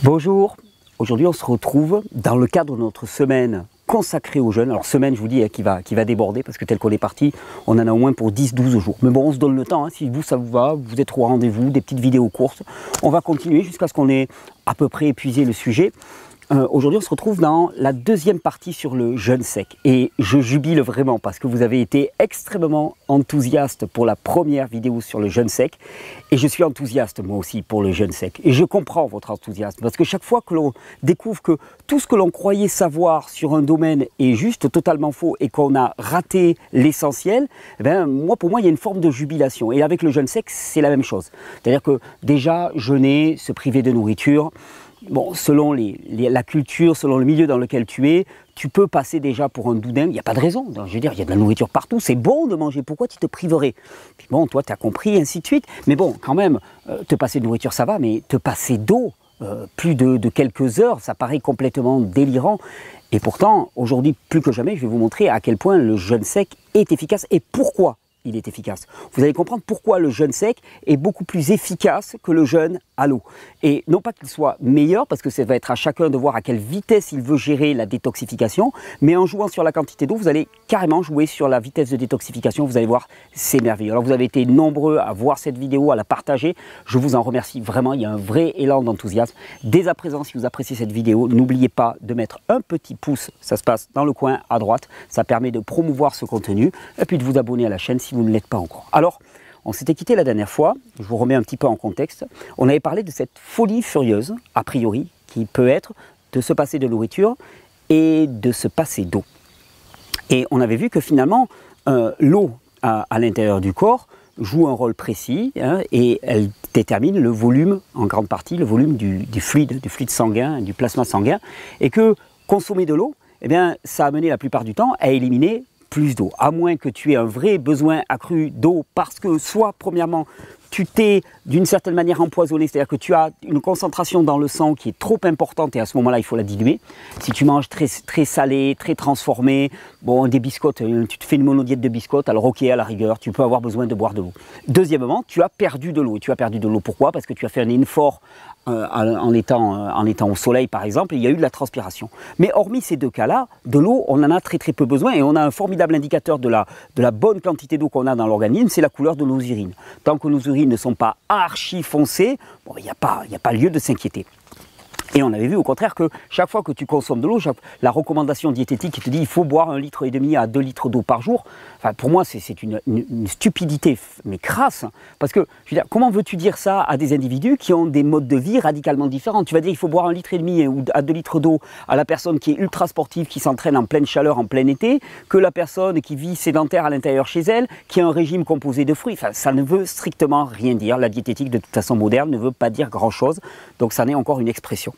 Bonjour, aujourd'hui on se retrouve dans le cadre de notre semaine consacrée aux jeunes. Alors semaine je vous dis qui va déborder parce que tel qu'on est parti, on en a au moins pour 10-12 jours. Mais bon, on se donne le temps, hein. Si vous ça vous va, vous êtes au rendez-vous, des petites vidéos courtes. On va continuer jusqu'à ce qu'on ait à peu près épuisé le sujet. Aujourd'hui on se retrouve dans la deuxième partie sur le jeûne sec et je jubile vraiment parce que vous avez été extrêmement enthousiaste pour la première vidéo sur le jeûne sec et je suis enthousiaste moi aussi pour le jeûne sec et je comprends votre enthousiasme parce que chaque fois que l'on découvre que tout ce que l'on croyait savoir sur un domaine est juste totalement faux et qu'on a raté l'essentiel, eh bien, pour moi il y a une forme de jubilation et avec le jeûne sec c'est la même chose, c'est-à-dire que déjà jeûner, se priver de nourriture. Bon, selon la culture, selon le milieu dans lequel tu es, tu peux passer déjà pour un doudin. Il n'y a pas de raison. Je veux dire, il y a de la nourriture partout. C'est bon de manger. Pourquoi tu te priverais? Puis bon, toi, tu as compris, ainsi de suite. Mais bon, quand même, te passer de nourriture, ça va. Mais te passer d'eau, plus de quelques heures, ça paraît complètement délirant. Et pourtant, aujourd'hui, plus que jamais, je vais vous montrer à quel point le jeûne sec est efficace et pourquoi il est efficace. Vous allez comprendre pourquoi le jeûne sec est beaucoup plus efficace que le jeûne à l'eau. Et non pas qu'il soit meilleur, parce que ça va être à chacun de voir à quelle vitesse il veut gérer la détoxification, mais en jouant sur la quantité d'eau, vous allez carrément jouer sur la vitesse de détoxification. Vous allez voir, c'est merveilleux. Alors vous avez été nombreux à voir cette vidéo, à la partager. Je vous en remercie vraiment, il y a un vrai élan d'enthousiasme. Dès à présent, si vous appréciez cette vidéo, n'oubliez pas de mettre un petit pouce, ça se passe dans le coin à droite, ça permet de promouvoir ce contenu, et puis de vous abonner à la chaîne si vous ne l'êtes pas encore. Alors, on s'était quitté la dernière fois, je vous remets un petit peu en contexte, on avait parlé de cette folie furieuse, a priori, qui peut être de se passer de nourriture et de se passer d'eau. Et on avait vu que finalement, l'eau à l'intérieur du corps joue un rôle précis et elle détermine le volume, en grande partie, le volume du fluide sanguin, du plasma sanguin, et que consommer de l'eau, eh bien, ça a mené la plupart du temps à éliminer plus d'eau, à moins que tu aies un vrai besoin accru d'eau parce que soit premièrement tu t'es d'une certaine manière empoisonné, c'est-à-dire que tu as une concentration dans le sang qui est trop importante et à ce moment-là il faut la diluer. Si tu manges très salé, très transformé, bon des biscottes, tu te fais une monodiète de biscottes, alors ok à la rigueur tu peux avoir besoin de boire de l'eau. Deuxièmement, tu as perdu de l'eau. Et tu as perdu de l'eau pourquoi? Parce que tu as fait un effort en étant au soleil par exemple, il y a eu de la transpiration. Mais hormis ces deux cas-là, de l'eau on en a très peu besoin et on a un formidable indicateur de la bonne quantité d'eau qu'on a dans l'organisme, c'est la couleur de nos urines. Tant que nos urines ne sont pas archi foncées, bon, il n'y a pas lieu de s'inquiéter. Et on avait vu au contraire que chaque fois que tu consommes de l'eau, la recommandation diététique qui te dit il faut boire 1,5 litre à 2 litres d'eau par jour, enfin, pour moi c'est une stupidité mais crasse, parce que je veux dire, comment veux-tu dire ça à des individus qui ont des modes de vie radicalement différents? Tu vas dire il faut boire 1,5 litre ou à 2 litres d'eau à la personne qui est ultra sportive, qui s'entraîne en pleine chaleur, en plein été, que la personne qui vit sédentaire à l'intérieur chez elle, qui a un régime composé de fruits. Enfin, ça ne veut strictement rien dire. La diététique de toute façon moderne ne veut pas dire grand-chose, donc ça n'est encore une expression.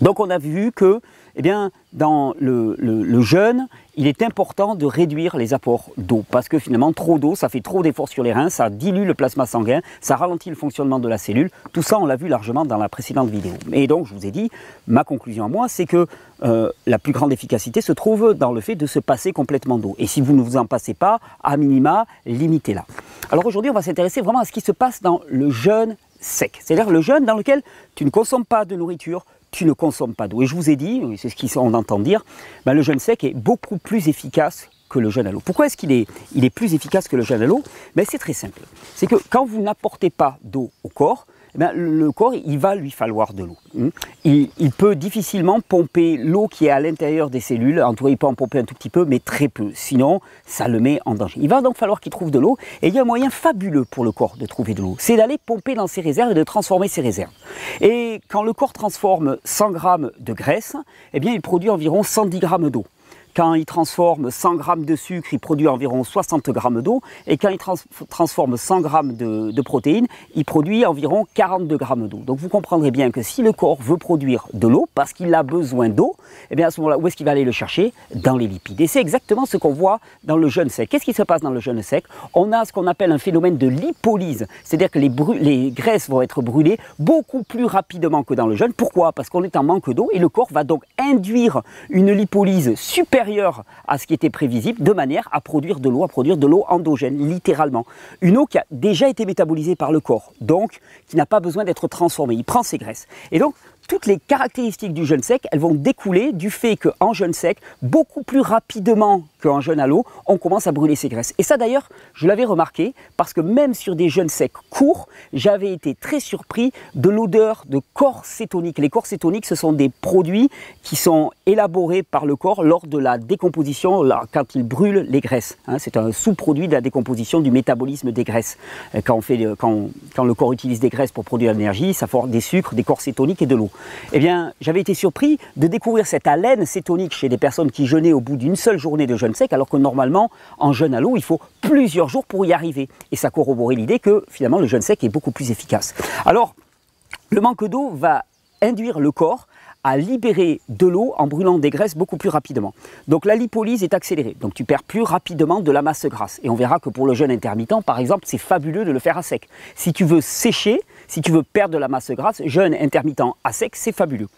Donc on a vu que eh bien, dans le jeûne, il est important de réduire les apports d'eau parce que finalement trop d'eau, ça fait trop d'efforts sur les reins, ça dilue le plasma sanguin, ça ralentit le fonctionnement de la cellule. Tout ça on l'a vu largement dans la précédente vidéo. Et donc je vous ai dit, ma conclusion à moi c'est que la plus grande efficacité se trouve dans le fait de se passer complètement d'eau. Et si vous ne vous en passez pas, à minima, limitez-la. Alors aujourd'hui on va s'intéresser vraiment à ce qui se passe dans le jeûne sec, c'est-à-dire le jeûne dans lequel tu ne consommes pas de nourriture, tu ne consommes pas d'eau. Et je vous ai dit, c'est ce qu'on entend dire, ben le jeûne sec est beaucoup plus efficace que le jeûne à l'eau. Pourquoi est-ce qu'il est plus efficace que le jeûne à l'eau? Ben c'est très simple. C'est que quand vous n'apportez pas d'eau au corps, eh bien, le corps, il va lui falloir de l'eau. Il peut difficilement pomper l'eau qui est à l'intérieur des cellules. En tout cas, il peut en pomper un tout petit peu, mais très peu. Sinon, ça le met en danger. Il va donc falloir qu'il trouve de l'eau. Et il y a un moyen fabuleux pour le corps de trouver de l'eau. C'est d'aller pomper dans ses réserves et de transformer ses réserves. Et quand le corps transforme 100 grammes de graisse, eh bien, il produit environ 110 grammes d'eau. Quand il transforme 100 grammes de sucre, il produit environ 60 grammes d'eau. Et quand il transforme 100 grammes de protéines, il produit environ 42 grammes d'eau. Donc vous comprendrez bien que si le corps veut produire de l'eau, parce qu'il a besoin d'eau, eh bien à ce moment-là, où est-ce qu'il va aller le chercher? Dans les lipides. Et c'est exactement ce qu'on voit dans le jeûne sec. Qu'est-ce qui se passe dans le jeûne sec? On a ce qu'on appelle un phénomène de lipolyse. C'est-à-dire que les graisses vont être brûlées beaucoup plus rapidement que dans le jeûne. Pourquoi? Parce qu'on est en manque d'eau et le corps va donc induire une lipolyse supérieure à ce qui était prévisible, de manière à produire de l'eau endogène, littéralement. Une eau qui a déjà été métabolisée par le corps, donc qui n'a pas besoin d'être transformée. Il prend ses graisses. Et donc, toutes les caractéristiques du jeûne sec, elles vont découler du fait qu'en jeûne sec, beaucoup plus rapidement qu'en jeûne à l'eau, on commence à brûler ses graisses. Et ça d'ailleurs, je l'avais remarqué, parce que même sur des jeûnes secs courts, j'avais été très surpris de l'odeur de corps cétonique. Les corps cétoniques, ce sont des produits qui sont élaborés par le corps lors de la décomposition, quand il brûle les graisses. C'est un sous-produit de la décomposition du métabolisme des graisses. Quand le corps utilise des graisses pour produire de l'énergie, ça forme des sucres, des corps cétoniques et de l'eau. Eh bien, j'avais été surpris de découvrir cette haleine cétonique chez des personnes qui jeûnaient au bout d'une seule journée de jeûne sec, alors que normalement, en jeûne à l'eau, il faut plusieurs jours pour y arriver. Et ça corroborait l'idée que finalement, le jeûne sec est beaucoup plus efficace. Alors, le manque d'eau va induire le corps à libérer de l'eau en brûlant des graisses beaucoup plus rapidement. Donc la lipolyse est accélérée, donc tu perds plus rapidement de la masse grasse. Et on verra que pour le jeûne intermittent, par exemple, c'est fabuleux de le faire à sec. Si tu veux sécher, si tu veux perdre de la masse grasse, jeûne intermittent à sec, c'est fabuleux.